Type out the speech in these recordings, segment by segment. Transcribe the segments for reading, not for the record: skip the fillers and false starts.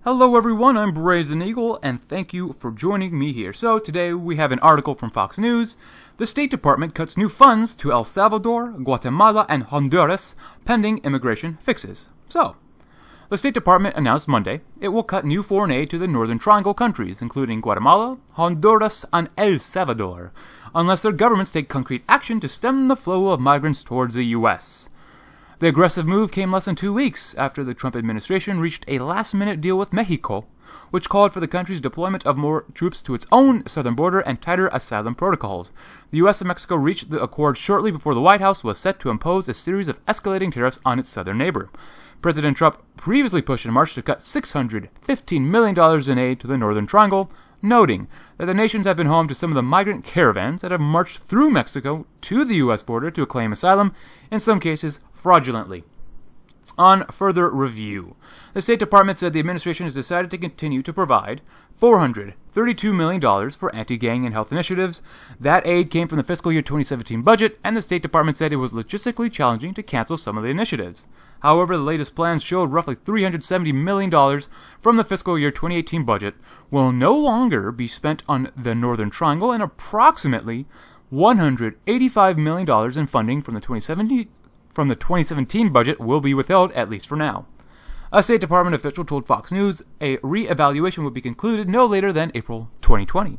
Hello everyone, I'm Brazen Eagle, and thank you for joining me here. So today we have an article from Fox News. The State Department cuts new funds to El Salvador, Guatemala, and Honduras, pending immigration fixes. So, the State Department announced Monday it will cut new foreign aid to the Northern Triangle countries, including Guatemala, Honduras, and El Salvador, unless their governments take concrete action to stem the flow of migrants towards the U.S. The aggressive move came less than 2 weeks after the Trump administration reached a last-minute deal with Mexico, which called for the country's deployment of more troops to its own southern border and tighter asylum protocols. The U.S. and Mexico reached the accord shortly before the White House was set to impose a series of escalating tariffs on its southern neighbor. President Trump previously pushed in March to cut $615 million in aid to the Northern Triangle, noting that the nations have been home to some of the migrant caravans that have marched through Mexico to the U.S. border to claim asylum, in some cases fraudulently. On further review, the State Department said the administration has decided to continue to provide $432 million for anti-gang and health initiatives. That aid came from the fiscal year 2017 budget, and the State Department said it was logistically challenging to cancel some of the initiatives. However, the latest plans showed roughly $370 million from the fiscal year 2018 budget will no longer be spent on the Northern Triangle, and approximately $185 million in funding from the 2017 budget will be withheld, at least for now. A State Department official told Fox News a re-evaluation will be concluded no later than April 2020.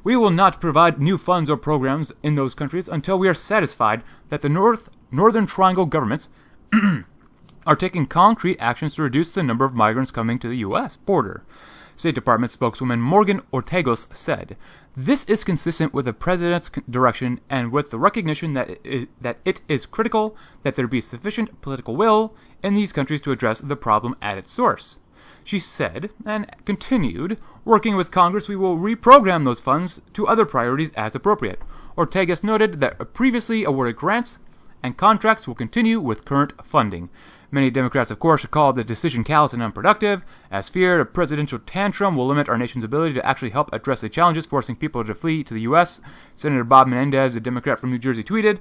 We will not provide new funds or programs in those countries until we are satisfied that the Northern Triangle governments are taking concrete actions to reduce the number of migrants coming to the U.S. border. State Department spokeswoman Morgan Ortegos said, "This is consistent with the President's direction and with the recognition that it is critical that there be sufficient political will in these countries to address the problem at its source." She said, and continued, "Working with Congress, we will reprogram those funds to other priorities as appropriate." Ortegos noted that previously awarded grants and contracts will continue with current funding. Many Democrats, of course, called the decision callous and unproductive, as feared a presidential tantrum will limit our nation's ability to actually help address the challenges forcing people to flee to the U.S. Senator Bob Menendez, a Democrat from New Jersey, tweeted,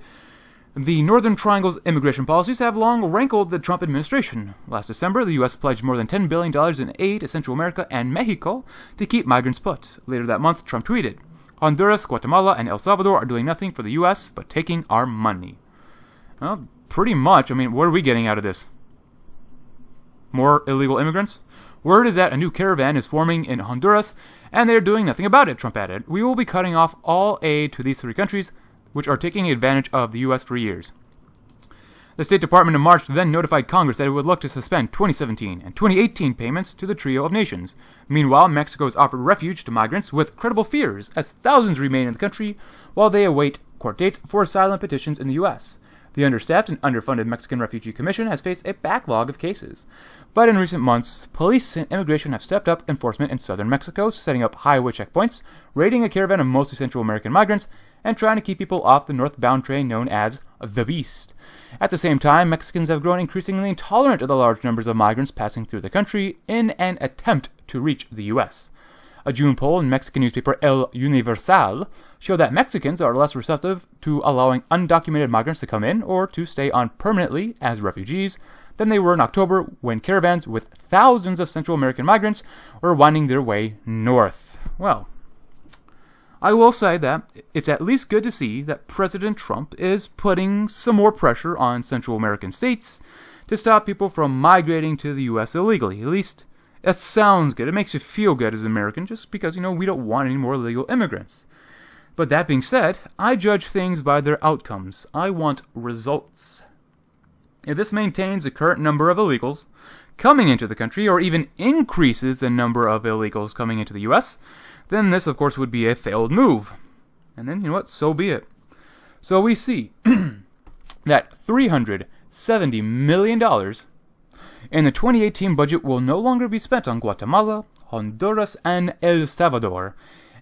"The Northern Triangle's immigration policies have long rankled the Trump administration. Last December, the U.S. pledged more than $10 billion in aid to Central America and Mexico to keep migrants put. Later that month, Trump tweeted, Honduras, Guatemala, and El Salvador are doing nothing for the U.S. but taking our money." Well, pretty much. I mean, what are we getting out of this? More illegal immigrants? Word is that a new caravan is forming in Honduras, and they are doing nothing about it, Trump added. "We will be cutting off all aid to these three countries, which are taking advantage of the U.S. for years." The State Department in March then notified Congress that it would look to suspend 2017 and 2018 payments to the trio of nations. Meanwhile, Mexico has offered refuge to migrants with credible fears, as thousands remain in the country while they await court dates for asylum petitions in the U.S. The understaffed and underfunded Mexican Refugee Commission has faced a backlog of cases. But in recent months, police and immigration have stepped up enforcement in southern Mexico, setting up highway checkpoints, raiding a caravan of mostly Central American migrants, and trying to keep people off the northbound train known as the Beast. At the same time, Mexicans have grown increasingly intolerant of the large numbers of migrants passing through the country in an attempt to reach the U.S. A June poll in Mexican newspaper El Universal showed that Mexicans are less receptive to allowing undocumented migrants to come in or to stay on permanently as refugees than they were in October, when caravans with thousands of Central American migrants were winding their way north. Well, I will say that it's at least good to see that President Trump is putting some more pressure on Central American states to stop people from migrating to the U.S. illegally. At least that sounds good. It makes you feel good as an American, just because, we don't want any more illegal immigrants. But that being said, I judge things by their outcomes. I want results. If this maintains the current number of illegals coming into the country, or even increases the number of illegals coming into the U.S., then this, of course, would be a failed move. And then, so be it. So we see that $370 million in the 2018 budget will no longer be spent on Guatemala, Honduras, and El Salvador,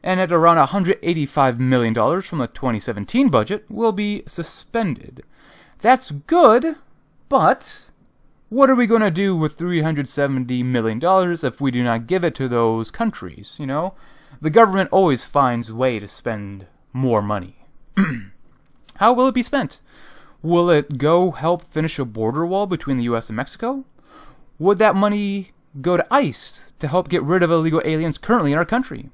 and at around $185 million from the 2017 budget will be suspended. That's good, but what are we going to do with $370 million if we do not give it to those countries, The government always finds a way to spend more money. How will it be spent? Will it go help finish a border wall between the U.S. and Mexico? Would that money go to ICE to help get rid of illegal aliens currently in our country?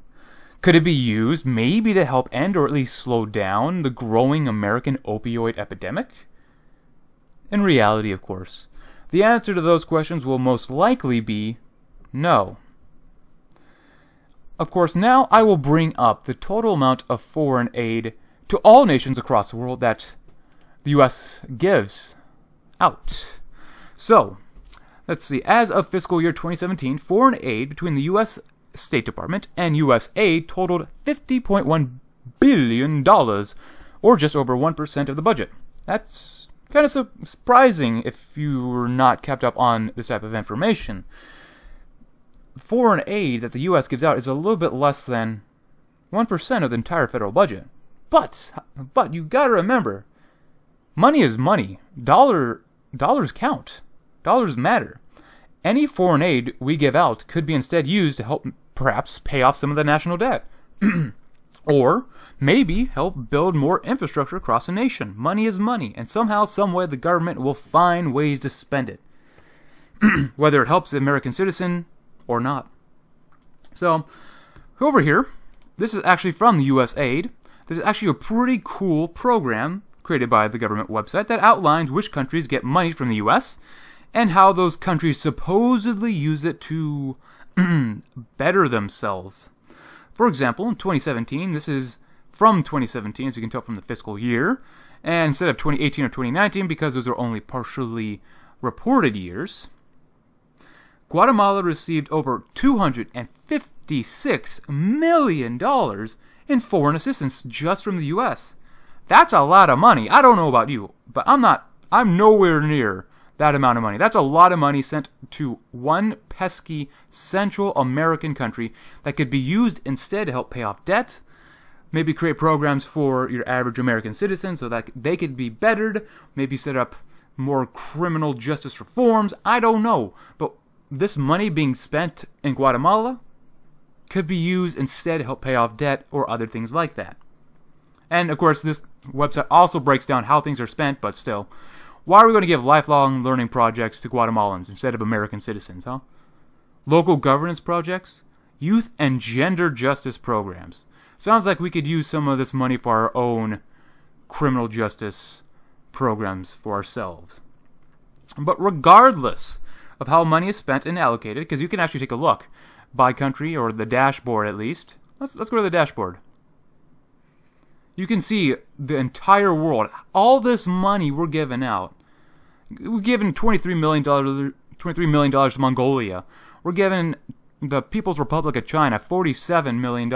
Could it be used maybe to help end or at least slow down the growing American opioid epidemic? In reality, of course, the answer to those questions will most likely be no. Of course, now I will bring up the total amount of foreign aid to all nations across the world that the U.S. gives out. So, let's see. As of fiscal year 2017, foreign aid between the U.S. State Department and U.S. aid totaled $50.1 billion, or just over 1% of the budget. That's kind of surprising if you were not kept up on this type of information. Foreign aid that the U.S. gives out is a little bit less than 1% of the entire federal budget. But you gotta remember, money is money. Dollars count. Dollars matter. Any foreign aid we give out could be instead used to help perhaps pay off some of the national debt. Or maybe help build more infrastructure across the nation. Money is money, and somehow, someway, the government will find ways to spend it. Whether it helps the American citizen or not. So, over here, this is actually from the U.S. aid. This is actually a pretty cool program created by the government website that outlines which countries get money from the U.S. and how those countries supposedly use it to better themselves. For example, in 2017, this is from 2017, as you can tell from the fiscal year, and instead of 2018 or 2019, because those are only partially reported years, Guatemala received over $256 million in foreign assistance just from the U.S. That's a lot of money. I don't know about you, but I'm nowhere near that amount of money. That's a lot of money sent to one pesky Central American country that could be used instead to help pay off debt, maybe create programs for your average American citizen so that they could be bettered, maybe set up more criminal justice reforms. I don't know, but this money being spent in Guatemala could be used instead to help pay off debt or other things like that. And of course, this website also breaks down how things are spent, but still, why are we going to give lifelong learning projects to Guatemalans instead of American citizens, huh? Local governance projects, youth and gender justice programs. Sounds like we could use some of this money for our own criminal justice programs for ourselves. But regardless of how money is spent and allocated, because you can actually take a look by country, or the dashboard at least. Let's go to the dashboard. You can see the entire world, all this money we're giving out. We're giving $23 million to Mongolia. We're giving the People's Republic of China $47 million.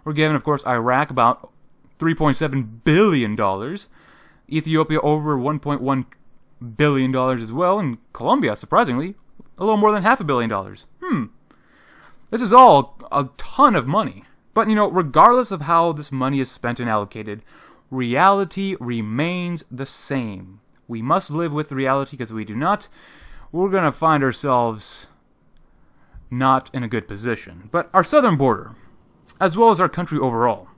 We're giving, of course, Iraq about $3.7 billion. Ethiopia over $1.1 billion as well. And Colombia, surprisingly, a little more than $500 million. This is all a ton of money. But, regardless of how this money is spent and allocated, reality remains the same. We must live with reality, because if we do not, we're going to find ourselves not in a good position. But our southern border, as well as our country overall,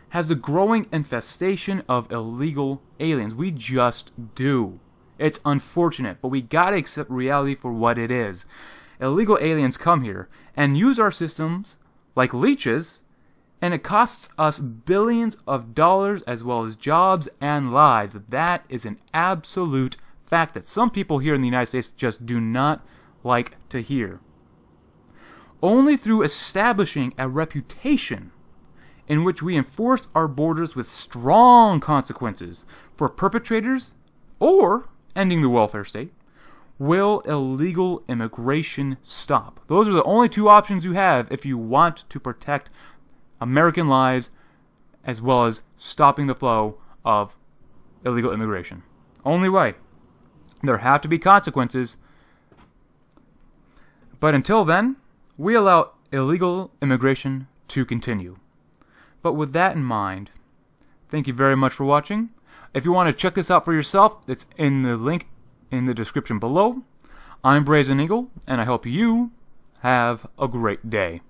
has a growing infestation of illegal aliens. We just do. It's unfortunate, but we gotta accept reality for what it is. Illegal aliens come here and use our systems like leeches, and it costs us billions of dollars as well as jobs and lives. That is an absolute fact that some people here in the United States just do not like to hear. Only through establishing a reputation in which we enforce our borders with strong consequences for perpetrators or ending the welfare state will illegal immigration stop. Those are the only two options you have if you want to protect American lives as well as stopping the flow of illegal immigration. Only way. There have to be consequences. But until then, we allow illegal immigration to continue. But with that in mind, thank you very much for watching. If you want to check this out for yourself, it's in the link in the description below. I'm Brazen Eagle, and I hope you have a great day.